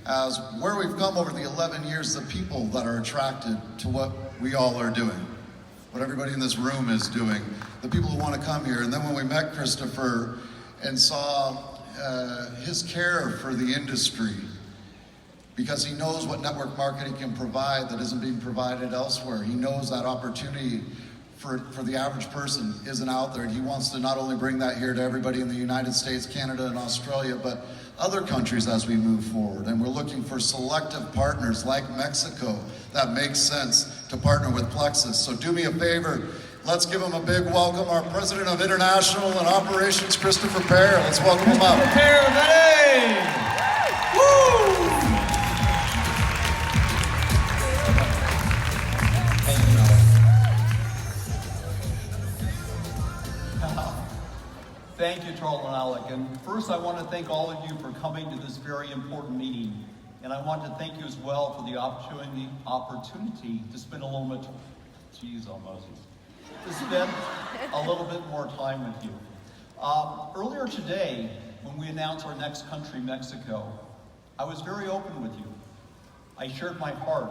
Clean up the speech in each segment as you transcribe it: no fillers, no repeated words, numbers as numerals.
as where we've come over the 11 years, the people that are attracted to what we all are doing, what everybody in this room is doing, the people who want to come here. And then when we met Christopher and saw his care for the industry, because he knows what network marketing can provide that isn't being provided elsewhere. He knows that opportunity for the average person isn't out there, and he wants to not only bring that here to everybody in the United States, Canada, and Australia, but other countries as we move forward. And we're looking for selective partners like Mexico that makes sense to partner with Plexus. So do me a favor, let's give him a big welcome, our President of International and Operations, Christopher Pear. Let's welcome him up. Christopher Pear, everybody! Woo! Thank you, Charles and Alec. And first, I want to thank all of you for coming to this very important meeting. And I want to thank you as well for the opportunity to spend a little bit, to spend a little bit more time with you. Earlier today, when we announced our next country, Mexico, I was very open with you. I shared my heart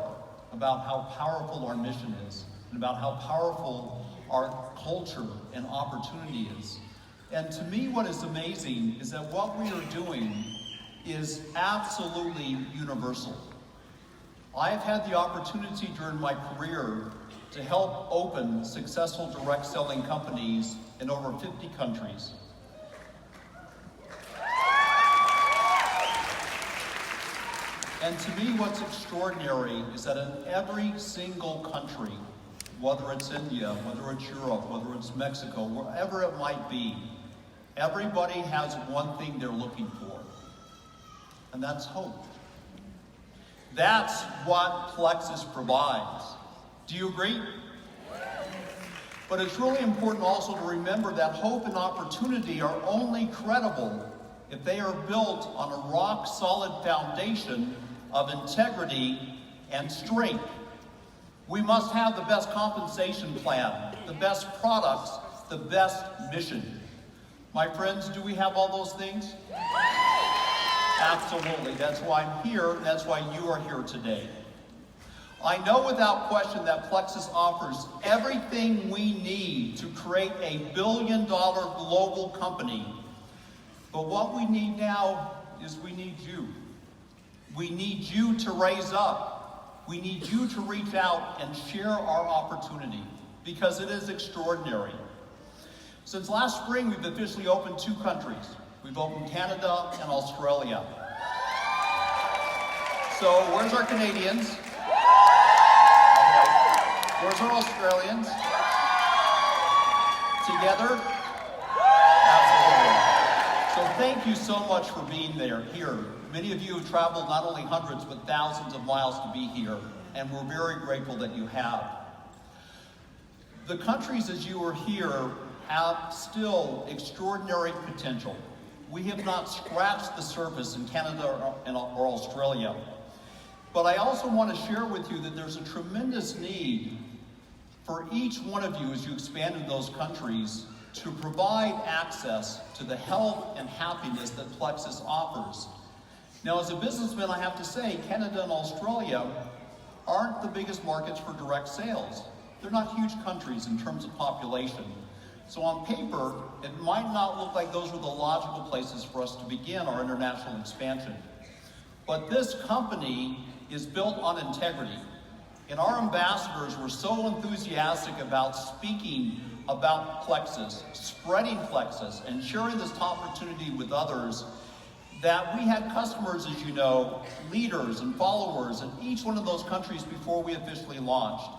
about how powerful our mission is and about how powerful our culture and opportunity is. And to me, what is amazing is that what we are doing is absolutely universal. I have had the opportunity during my career to help open successful direct selling companies in over 50 countries. And to me, what's extraordinary is that in every single country, whether it's India, whether it's Europe, whether it's Mexico, wherever it might be, everybody has one thing they're looking for, and that's hope. That's what Plexus provides. Do you agree? But it's really important also to remember that hope and opportunity are only credible if they are built on a rock-solid foundation of integrity and strength. We must have the best compensation plan, the best products, the best mission. My friends, do we have all those things? Absolutely. That's why I'm here. That's why you are here today. I know without question that Plexus offers everything we need to create a billion-dollar global company. But what we need now is we need you. We need you to raise up. We need you to reach out and share our opportunity, because it is extraordinary. Since last spring, we've officially opened 2 countries. We've opened Canada and Australia. So where's our Canadians? Where's our Australians? Together? Absolutely. So thank you so much for being here. Many of you have traveled not only hundreds, but thousands of miles to be here, and we're very grateful that you have. The countries, as you are here, have still extraordinary potential. We have not scratched the surface in Canada or Australia. But I also want to share with you that there's a tremendous need for each one of you as you expand in those countries to provide access to the health and happiness that Plexus offers. Now, as a businessman, I have to say, Canada and Australia aren't the biggest markets for direct sales. They're not huge countries in terms of population. So on paper, it might not look like those were the logical places for us to begin our international expansion. But this company is built on integrity. And our ambassadors were so enthusiastic about speaking about Plexus, spreading Plexus, and sharing this opportunity with others, that we had customers, as you know, leaders and followers in each one of those countries before we officially launched.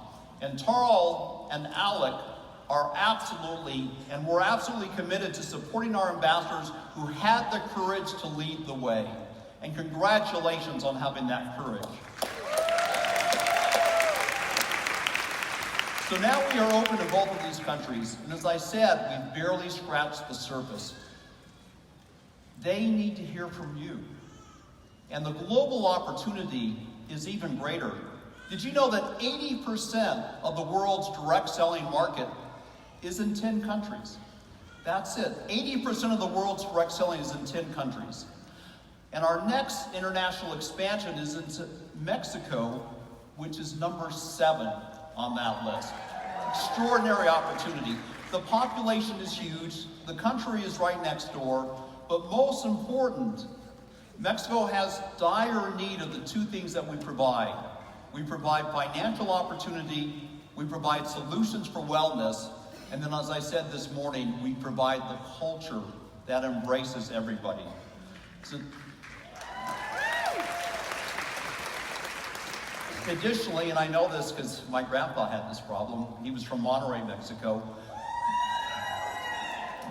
And Tarl and Alec are absolutely, and we're absolutely committed to supporting our ambassadors who had the courage to lead the way. And congratulations on having that courage. So now we are open to both of these countries, and as I said, we've barely scratched the surface. They need to hear from you. And the global opportunity is even greater. Did you know that 80% of the world's direct selling market is in 10 countries? That's it. 80% of the world's direct selling is in 10 countries. And our next international expansion is into Mexico, which is number 7 on that list. Extraordinary opportunity. The population is huge, the country is right next door, but most important, Mexico has dire need of the 2 things that we provide. We provide financial opportunity, we provide solutions for wellness, and then as I said this morning, we provide the culture that embraces everybody. So, additionally, and I know this because my grandpa had this problem, he was from Monterrey, Mexico.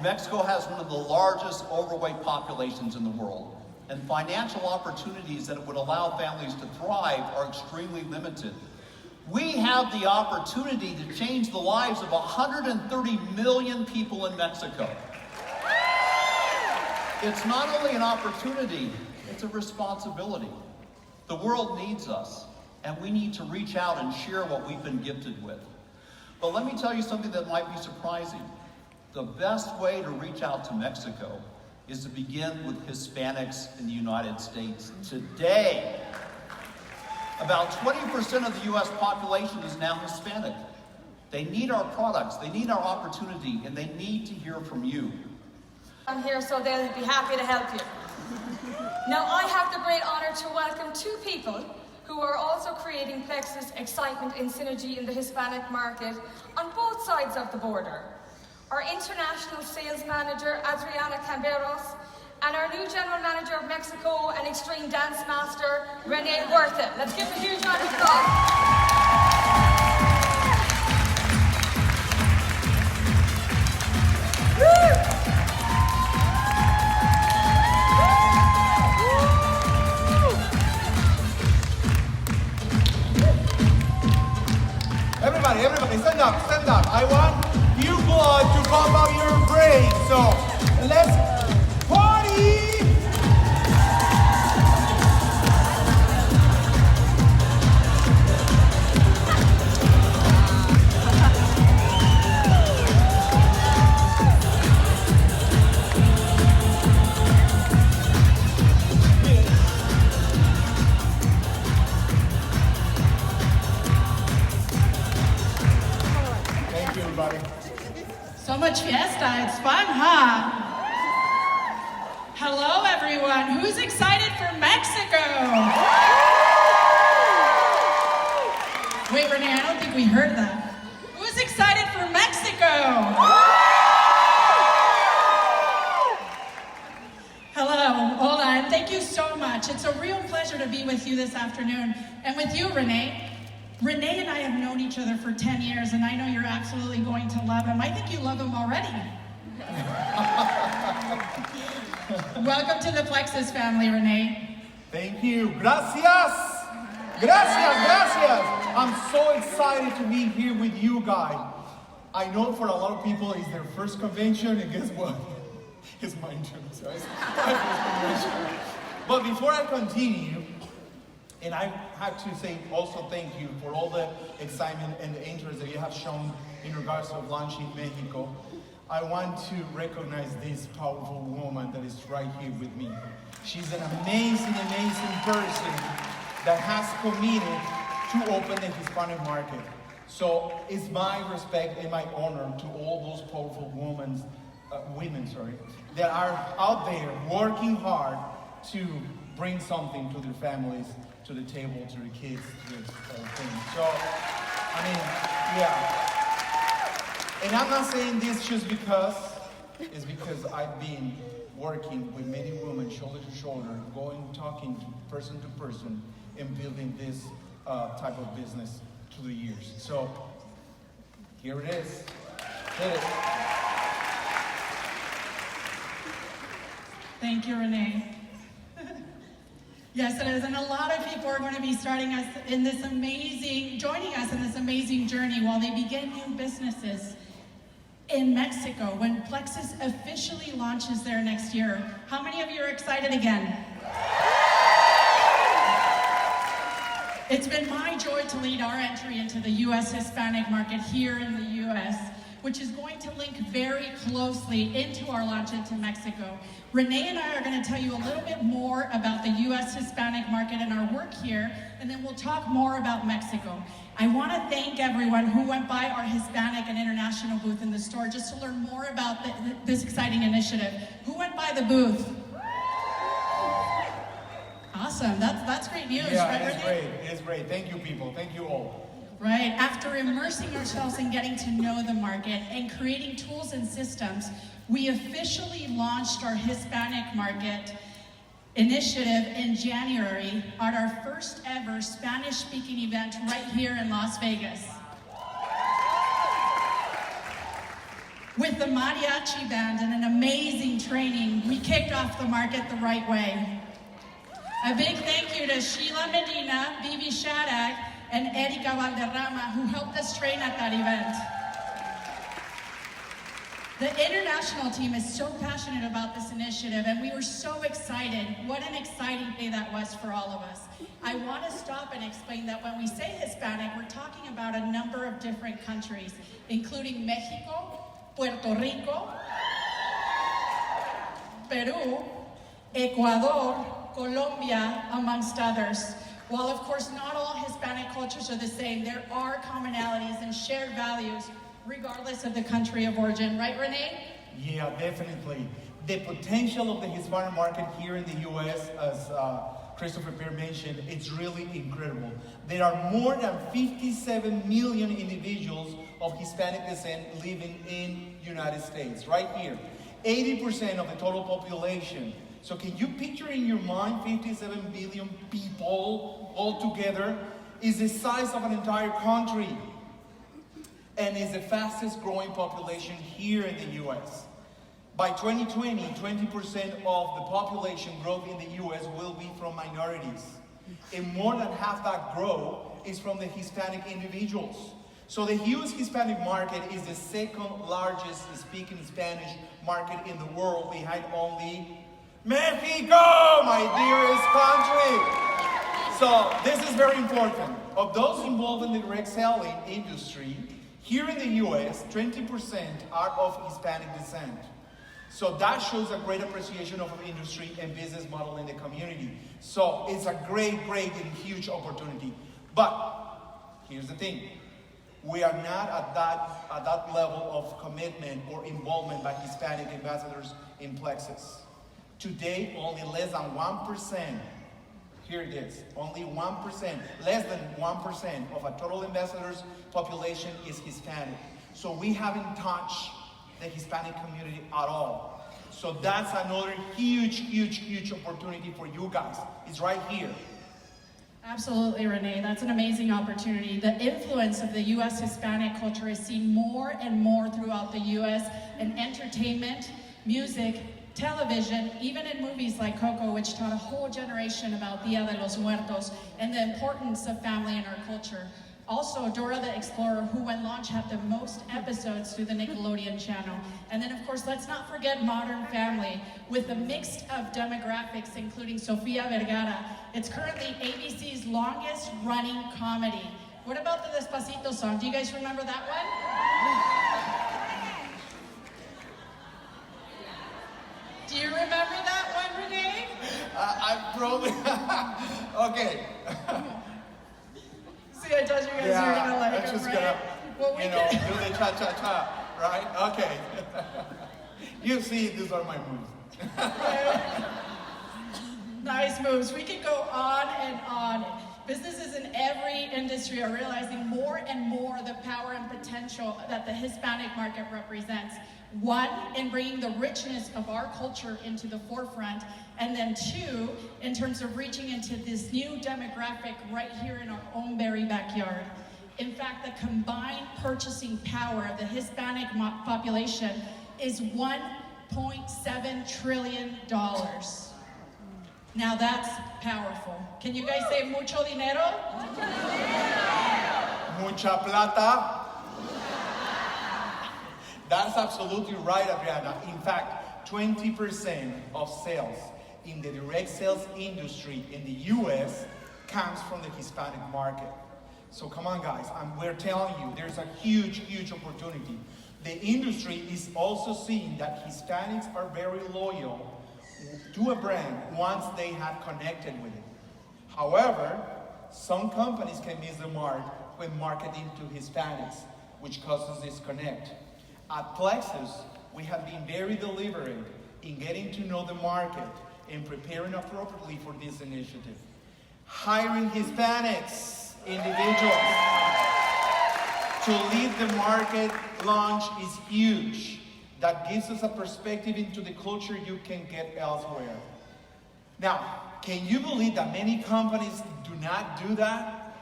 Mexico has one of the largest overweight populations in the world, and financial opportunities that would allow families to thrive are extremely limited. We have the opportunity to change the lives of 130 million people in Mexico. It's not only an opportunity, it's a responsibility. The world needs us, and we need to reach out and share what we've been gifted with. But let me tell you something that might be surprising. The best way to reach out to Mexico is to begin with Hispanics in the United States. Today, about 20% of the US population is now Hispanic. They need our products, they need our opportunity, and they need to hear from you. I'm here so they'll be happy to help you. Now I have the great honor to welcome 2 people who are also creating Plexus excitement and synergy in the Hispanic market on both sides of the border. Our international sales manager, Adriana Camberos, and our new general manager of Mexico and extreme dance master, Renee Huerta. Let's give a huge round of applause. Everybody, stand up, stand up. I want you blood to pump up your brain. So, let's party! Thank you, everybody. So much fiesta, it's fun, huh? Hello, everyone. Who's excited for Mexico? Wait, Renee, I don't think we heard that. Who's excited for Mexico? Hello, hola, and thank you so much. It's a real pleasure to be with you this afternoon, and with you, Renee. Renee and I have known each other for 10 years, and I know you're absolutely going to love him. I think you love him already. Welcome to the Plexus family, Renee. Thank you. Gracias. Gracias. I'm so excited to be here with you guys. I know for a lot of people it's their first convention, and guess what? It's mine too, so it's my first convention. But before I continue, and I have to say also thank you for all the excitement and the interest that you have shown in regards to launching Mexico. I want to recognize this powerful woman that is right here with me. She's an amazing person that has committed to open the Hispanic market. So it's my respect and my honor to all those powerful women that are out there working hard to bring something to their families, to the table, to their kids, to this whole thing. So, I mean, yeah. And I'm not saying this just because, it's because I've been working with many women shoulder to shoulder, talking person to person, and building this type of business through the years. So, here it is. Hit it. Thank you, Renee. Yes, it is, and a lot of people are going to be joining us in this amazing journey while they begin new businesses in Mexico when Plexus officially launches there next year. How many of you are excited again? It's been my joy to lead our entry into the U.S. Hispanic market here in the U.S. which is going to link very closely into our launch into Mexico. Renee and I are going to tell you a little bit more about the U.S. Hispanic market and our work here, and then we'll talk more about Mexico. I want to thank everyone who went by our Hispanic and international booth in the store just to learn more about this exciting initiative. Who went by the booth? Awesome, that's great news, Yeah, right, it's Renee? great, it's great. Thank you, people, thank you all. Right, after immersing ourselves in getting to know the market and creating tools and systems, we officially launched our Hispanic market initiative in January at our first ever Spanish-speaking event right here in Las Vegas. With the mariachi band and an amazing training, we kicked off the market the right way. A big thank you to Sheila Medina, Vivi Shadak, and Erika Valderrama, who helped us train at that event. The international team is so passionate about this initiative, and we were so excited. What an exciting day that was for all of us. I want to stop and explain that when we say Hispanic, we're talking about a number of different countries, including Mexico, Puerto Rico, Peru, Ecuador, Colombia, amongst others. While of course not all Hispanic cultures are the same, there are commonalities and shared values regardless of the country of origin. Right, Renee? Yeah, definitely. The potential of the Hispanic market here in the U.S., as Christopher Pierre mentioned, it's really incredible. There are more than 57 million individuals of Hispanic descent living in the United States, right here. 80% of the total population. So can you picture in your mind 57 billion people all together? Is the size of an entire country, and is the fastest growing population here in the U.S. By 2020, 20% of the population growth in the U.S. will be from minorities. And more than half that growth is from the Hispanic individuals. So the U.S. Hispanic market is the second largest speaking Spanish market in the world, behind only Mexico, my dearest country. So this is very important. Of those involved in the direct selling industry, here in the U.S., 20% are of Hispanic descent. So that shows a great appreciation of our industry and business model in the community. So it's a great and huge opportunity. But here's the thing. We are not at that level of commitment or involvement by Hispanic ambassadors in Plexus. Today, only less than 1%, here it is, only 1%, less than 1% of a total ambassadors population is Hispanic. So we haven't touched the Hispanic community at all. So that's another huge opportunity for you guys. It's right here. Absolutely, Renee. That's an amazing opportunity. The influence of the U.S. Hispanic culture is seen more and more throughout the U.S. in entertainment, music, television, even in movies like Coco, which taught a whole generation about Dia de los Muertos and the importance of family in our culture. Also, Dora the Explorer, who when launched had the most episodes through the Nickelodeon channel. And then of course, let's not forget Modern Family, with a mix of demographics, including Sofia Vergara. It's currently ABC's longest running comedy. What about the Despacito song? Do you guys remember that one? Do you remember that one, Renee? I probably, okay. See, I told you guys you were gonna like I'm it, just right? gonna, Well, we do the cha-cha-cha, right? Okay. You see, these are my moves. Nice moves. We could go on and on. Businesses in every industry are realizing more and more the power and potential that the Hispanic market represents. One, in bringing the richness of our culture into the forefront, and then two, in terms of reaching into this new demographic right here in our own very backyard. In fact, the combined purchasing power of the Hispanic population is $1.7 trillion. Now that's powerful. Can you guys say mucho dinero? Mucha plata. That's absolutely right, Adriana. In fact, 20% of sales in the direct sales industry in the US comes from the Hispanic market. So come on, guys, we're telling you, there's a huge opportunity. The industry is also seeing that Hispanics are very loyal to a brand once they have connected with it. However, some companies can miss the mark when marketing to Hispanics, which causes disconnect. At Plexus, we have been very deliberate in getting to know the market and preparing appropriately for this initiative. Hiring Hispanics, individuals, to lead the market launch is huge. That gives us a perspective into the culture you can get elsewhere. Now, can you believe that many companies do not do that?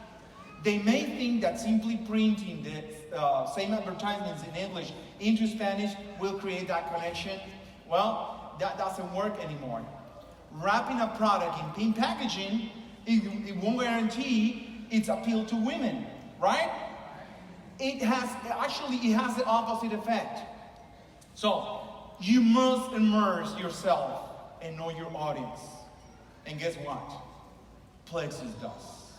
They may think that simply printing the same advertisements in English into Spanish will create that connection. Well, that doesn't work anymore. Wrapping a product in pink packaging, it won't guarantee its appeal to women, right? It has the opposite effect. So, you must immerse yourself and know your audience. And guess what? Plexus does.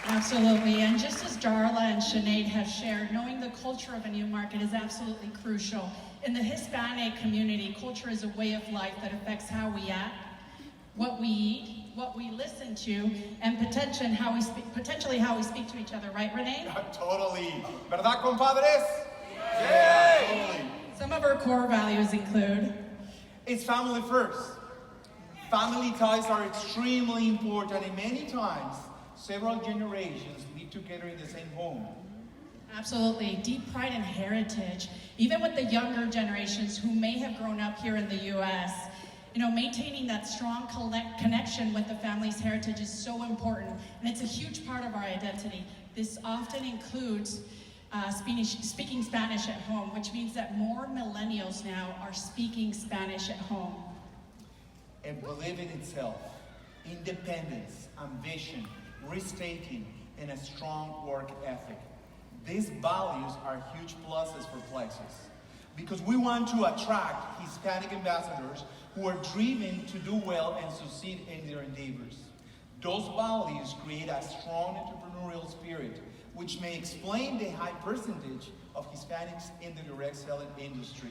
Absolutely, and just as Darla and Sinead have shared, knowing the culture of a new market is absolutely crucial. In the Hispanic community, culture is a way of life that affects how we act, what we eat, what we listen to, and potentially how we speak to each other, right, Renee? Totally. ¿Verdad, compadres? Yeah, totally. Some of our core values include it's family first. Family ties are extremely important, and many times, several generations live together in the same home. absolutely deep pride in heritage, even with the younger generations who may have grown up here in the U.S. Maintaining that strong connection with the family's heritage is so important, and it's a huge part of our identity. This often includes speaking Spanish at home, which means that more millennials now are speaking Spanish at home. And believe in itself, independence, ambition, risk-taking, and a strong work ethic. These values are huge pluses for Plexus because we want to attract Hispanic ambassadors who are driven to do well and succeed in their endeavors. Those values create a strong entrepreneurial spirit, which may explain the high percentage of Hispanics in the direct selling industry.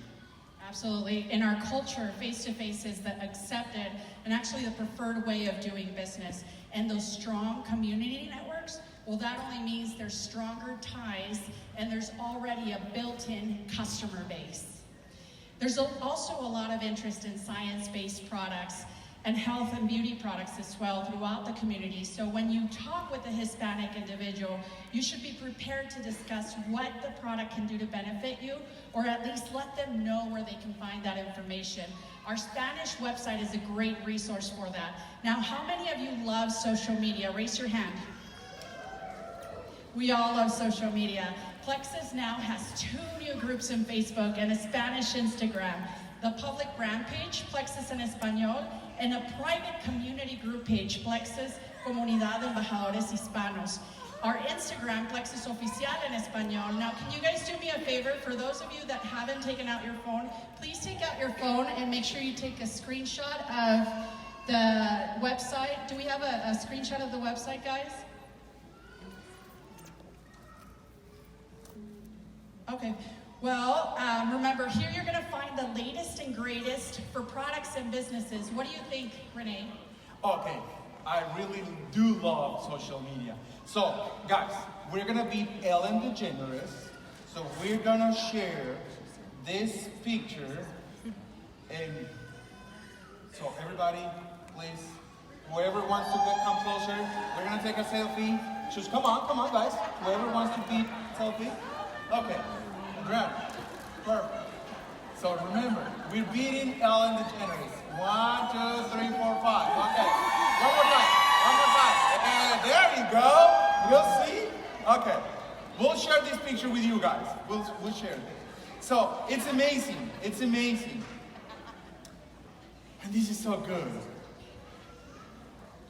Absolutely. In our culture, face-to-face is the accepted and actually the preferred way of doing business. And those strong community networks, well, that only means there's stronger ties and there's already a built-in customer base. There's also a lot of interest in science-based products and health and beauty products as well throughout the community. So when you talk with a Hispanic individual, you should be prepared to discuss what the product can do to benefit you, or at least let them know where they can find that information. Our Spanish website is a great resource for that. Now, how many of you love social media? Raise your hand. We all love social media. Plexus now has 2 new groups in Facebook and a Spanish Instagram. The public brand page, Plexus en Español, and a private community group page, Plexus Comunidad de Embajadores Hispanos. Our Instagram, Plexus Oficial en Español. Now, can you guys do me a favor? For those of you that haven't taken out your phone, please take out your phone and make sure you take a screenshot of the website. Do we have a screenshot of the website, guys? Okay. Well, remember, here you're going to find the latest and greatest for products and businesses. What do you think, Renee? Okay, I really do love social media. So, guys, we're going to be Ellen DeGeneres. So we're going to share this picture. And so everybody, please, whoever wants to come closer, we're going to take a selfie. Just come on, guys. Whoever wants to be selfie. Okay. Grab. Perfect. So remember, we're beating Ellen DeGeneres. 1, 2, 3, 4, 5. Okay. One more time. And there you go. You'll see. Okay. We'll share this picture with you guys. We'll share it. So it's amazing. It's amazing. And this is so good.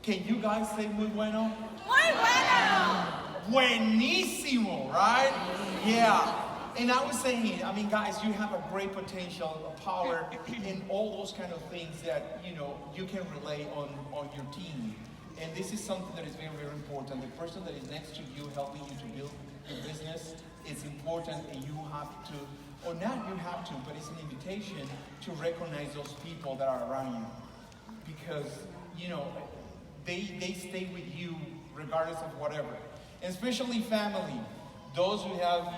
Can you guys say muy bueno? Muy bueno! Buenísimo, right? Yeah. And I was saying, I mean, guys, you have a great potential, a power, and all those kind of things that, you can relay on your team. And this is something that is very, very important. The person that is next to you, helping you to build your business, it's important and you have to, or not you have to, but it's an invitation to recognize those people that are around you. Because, you know, they stay with you regardless of whatever. And especially family, those who have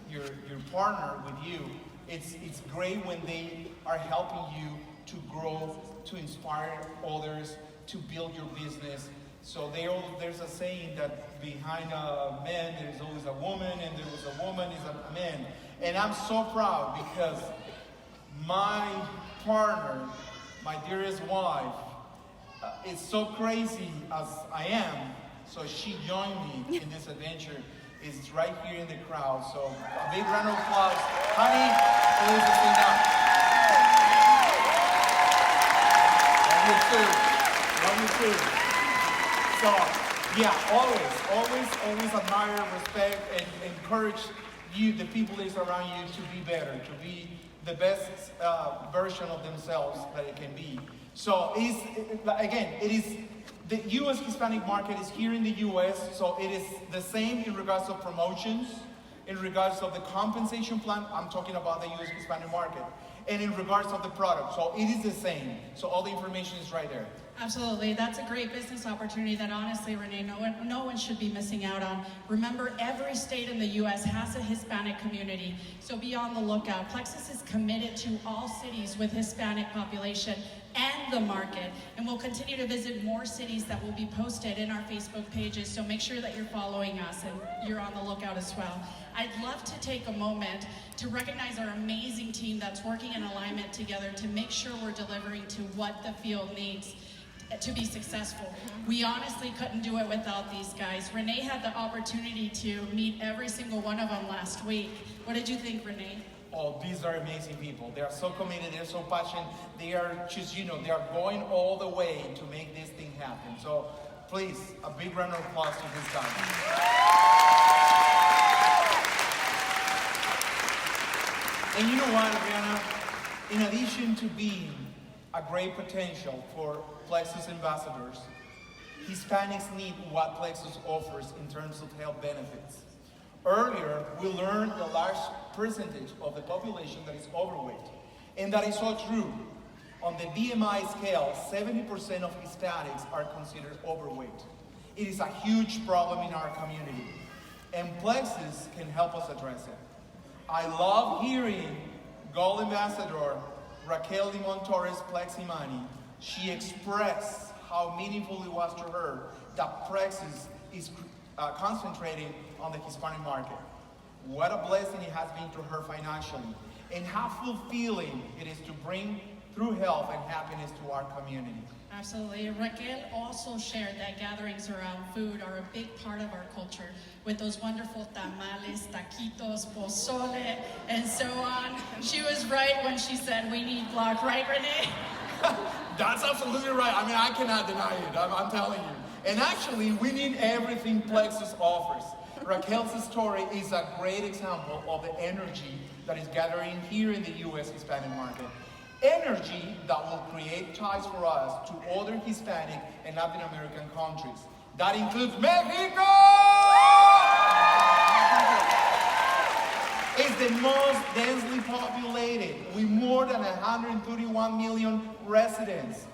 your partner with you, it's great when they are helping you to grow, to inspire others, to build your business. So there's a saying that behind a man there's always a woman, and there was a woman is a man. And I'm so proud because my partner, my dearest wife, is so crazy as I am. So she joined me in this adventure. Is right here in the crowd. So a big round of applause. Honey, please stand up. Love you too. So yeah, always admire, respect, and encourage you, the people that is around you, to be better, to be the best version of themselves that it can be. So it is the U.S. Hispanic market is here in the U.S., so it is the same in regards of promotions, in regards of the compensation plan. I'm talking about the U.S. Hispanic market, and in regards of the product. So it is the same. So all the information is right there. Absolutely. That's a great business opportunity that honestly, Renee, no one should be missing out on. Remember, every state in the U.S. has a Hispanic community, so be on the lookout. Plexus is committed to all cities with Hispanic population and the market, and we'll continue to visit more cities that will be posted in our Facebook pages, so make sure that you're following us and you're on the lookout as well. I'd love to take a moment to recognize our amazing team that's working in alignment together to make sure we're delivering to what the field needs to be successful. We honestly couldn't do it without these guys. Renee had the opportunity to meet every single one of them last week. What did you think, Renee? Oh, these are amazing people. They are so committed, they're so passionate. They are just, they are going all the way to make this thing happen. So please, a big round of applause to this guy. And you know what, Rihanna? In addition to being a great potential for Plexus ambassadors, Hispanics need what Plexus offers in terms of health benefits. Earlier, we learned a large percentage of the population that is overweight. And that is so true. On the BMI scale, 70% of Hispanics are considered overweight. It is a huge problem in our community. And Plexus can help us address it. I love hearing Gold Ambassador Raquel Limon Torres Pleximani. She expressed how meaningful it was to her that Plexus is concentrating on the Hispanic market. What a blessing it has been to her financially, and how fulfilling it is to bring through health and happiness to our community. Absolutely. Raquel also shared that gatherings around food are a big part of our culture, with those wonderful tamales, taquitos, pozole, and so on. She was right when she said we need block, right, Renee? That's absolutely right. I mean, I cannot deny it. I'm telling you. And actually, we need everything Plexus offers. Raquel's story is a great example of the energy that is gathering here in the U.S. Hispanic market. Energy that will create ties for us to other Hispanic and Latin American countries. That includes Mexico! It's the most densely populated, with more than 131 million residents.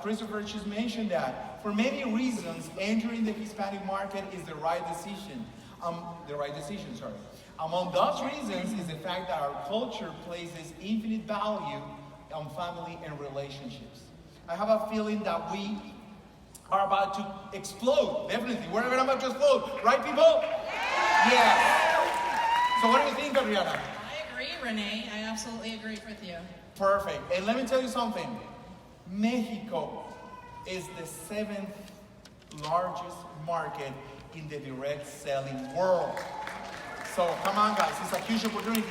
Christopher just mentioned that. For many reasons, entering the Hispanic market is the right decision. Among those reasons is the fact that our culture places infinite value on family and relationships. I have a feeling that we are about to explode. Definitely, we're about to explode. Right, people? Yes. So what do you think, Adriana? I agree, Renee. I absolutely agree with you. Perfect. And let me tell you something. Mexico is the 7th largest market in the direct selling world. So come on, guys, it's a huge opportunity.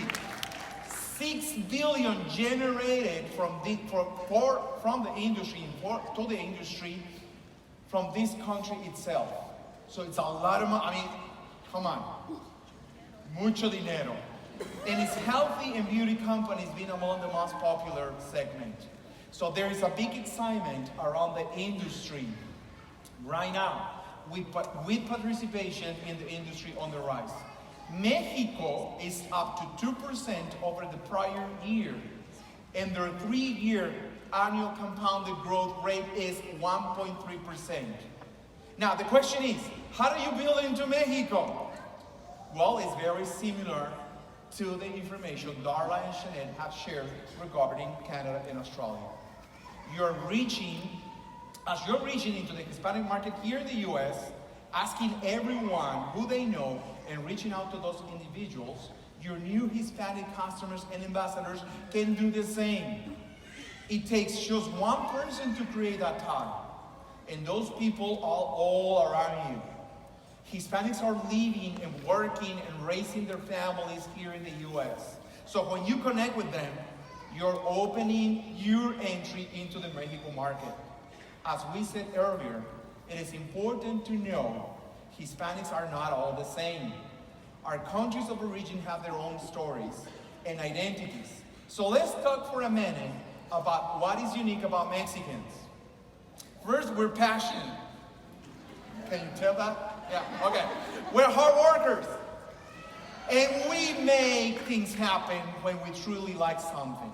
$6 billion generated from the industry to the industry from this country itself. So it's a lot of money. I mean, come on, mucho dinero. And it's healthy and beauty companies being among the most popular segment. So there is a big excitement around the industry right now with participation in the industry on the rise. Mexico is up to 2% over the prior year, and their 3-year annual compounded growth rate is 1.3%. Now, the question is, how do you build into Mexico? Well, it's very similar to the information Darla and Shanette have shared regarding Canada and Australia. As you're reaching into the Hispanic market here in the US, asking everyone who they know and reaching out to those individuals, your new Hispanic customers and ambassadors can do the same. It takes just one person to create that tie, and those people are all around you. Hispanics are living and working and raising their families here in the US. So when you connect with them, you're opening your entry into the Mexico market. As we said earlier, it is important to know Hispanics are not all the same. Our countries of origin have their own stories and identities. So let's talk for a minute about what is unique about Mexicans. First, we're passionate. Can you tell that? Yeah, okay. We're hard workers. And we make things happen when we truly like something.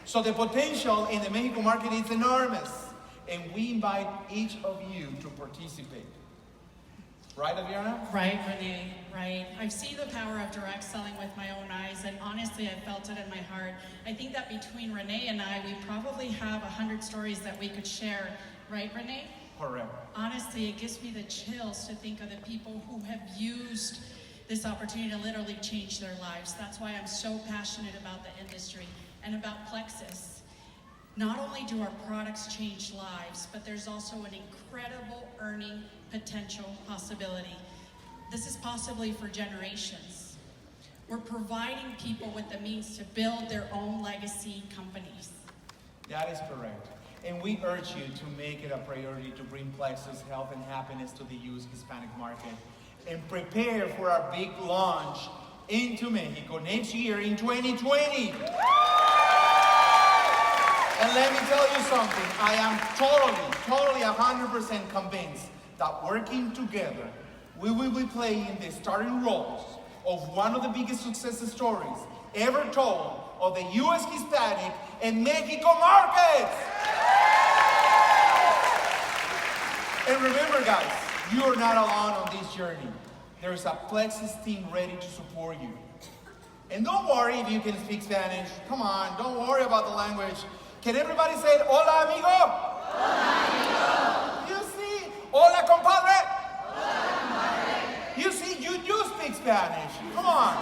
So the potential in the Mexico market is enormous. And we invite each of you to participate. Right, Adriana? Right, Renee, right. I've seen the power of direct selling with my own eyes, and honestly, I felt it in my heart. I think that between Renee and I, we probably have 100 stories that we could share. Right, Renee? Correct. Honestly, it gives me the chills to think of the people who have used this opportunity to literally change their lives. That's why I'm so passionate about the industry and about Plexus. Not only do our products change lives, but there's also an incredible earning potential possibility. This is possibly for generations. We're providing people with the means to build their own legacy companies. That is correct. And we urge you to make it a priority to bring Plexus health and happiness to the U.S. Hispanic market and prepare for our big launch into Mexico next year in 2020. And let me tell you something, I am totally 100% convinced that working together, we will be playing the starting roles of one of the biggest success stories ever told of the U.S. Hispanic and Mexico markets. And remember, guys, you are not alone on this journey. There is a Plexus team ready to support you. And don't worry if you can speak Spanish. Come on, don't worry about the language. Can everybody say, hola, amigo? Hola, amigo. You see? Hola, compadre? Hola, compadre. You see, you do speak Spanish. Come on.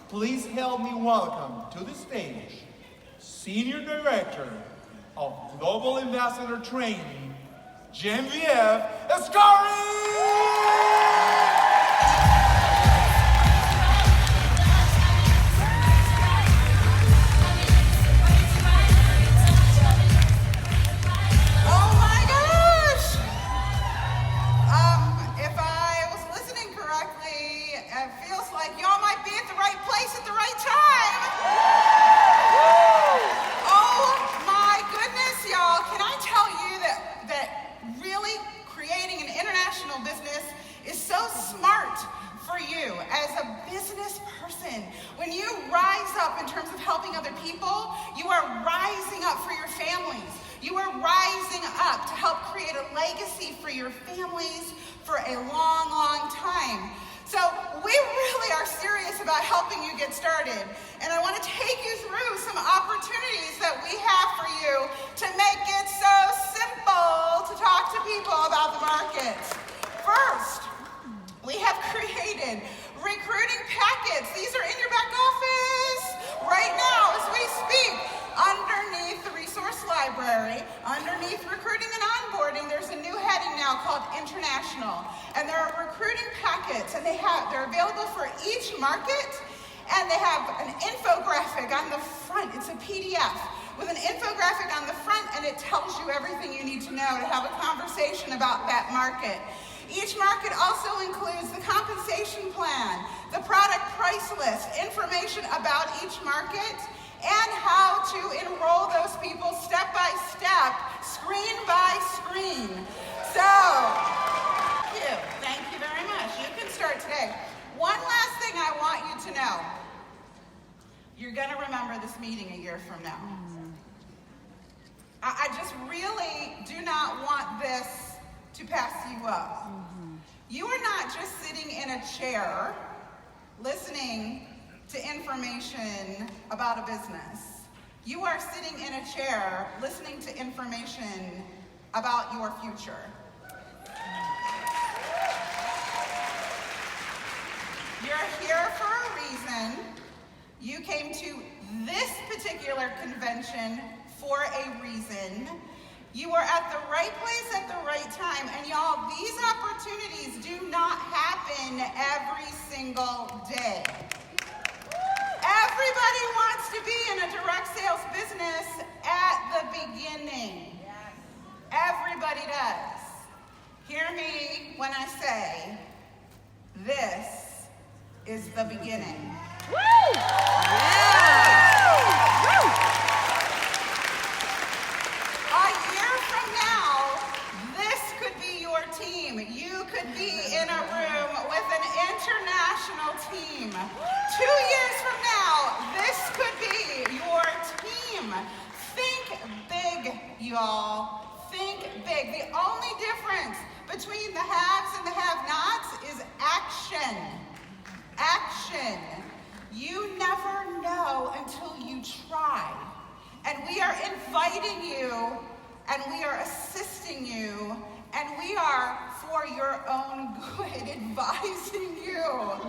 Please help me welcome to the stage Senior Director of Global Ambassador Training, Genevieve Escari! When you rise up in terms of helping other people, you are rising up for your families. You are rising up to help create a legacy for your families for a long, long time. So we really are serious about helping you get started. And I want to take you through some opportunities that we have for you to make it so simple to talk to people about the market. First, we have created recruiting packets. These are in your back office right now as we speak. Underneath the resource library, underneath recruiting and onboarding, there's a new heading now called International. And there are recruiting packets, and they're available for each market, and they have an infographic on the front. It's a PDF with an infographic on the front, and it tells you everything you need to know to have a conversation about that market. Each market also includes the compensation plan, the product price list, information about each market, and how to enroll those people step by step, screen by screen. So, thank you very much. You can start today. One last meeting a year from now. I just really do not want this to pass you up. You are not just sitting in a chair listening to information about a business. You are sitting in a chair listening to information about your future. You're here for a reason. You came to this particular convention for a reason. You are at the right place at the right time. And y'all, these opportunities do not happen every single day. Everybody wants to be in a direct sales business at the beginning. Everybody does. Hear me when I say, this is the beginning. A year from now, this could be your team. You could be in a room with an international team. 2 years from now, this could be your team. Think big, y'all. Think big. The only difference between the haves and the have-nots is action. Action. You never know until you try. And we are inviting you, and we are assisting you, and we are, for your own good, advising you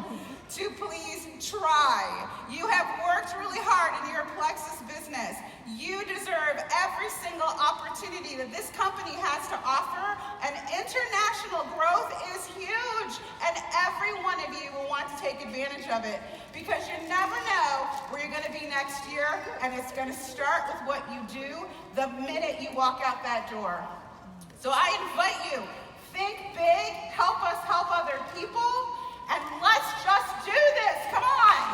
to please try. You have worked really hard in your Plexus business. You deserve every single opportunity that this company has to offer, and international growth is huge, and every one of you will want to take advantage of it, because you never know where you're going to be next year, and it's going to start with what you do the minute you walk out that door. So I invite you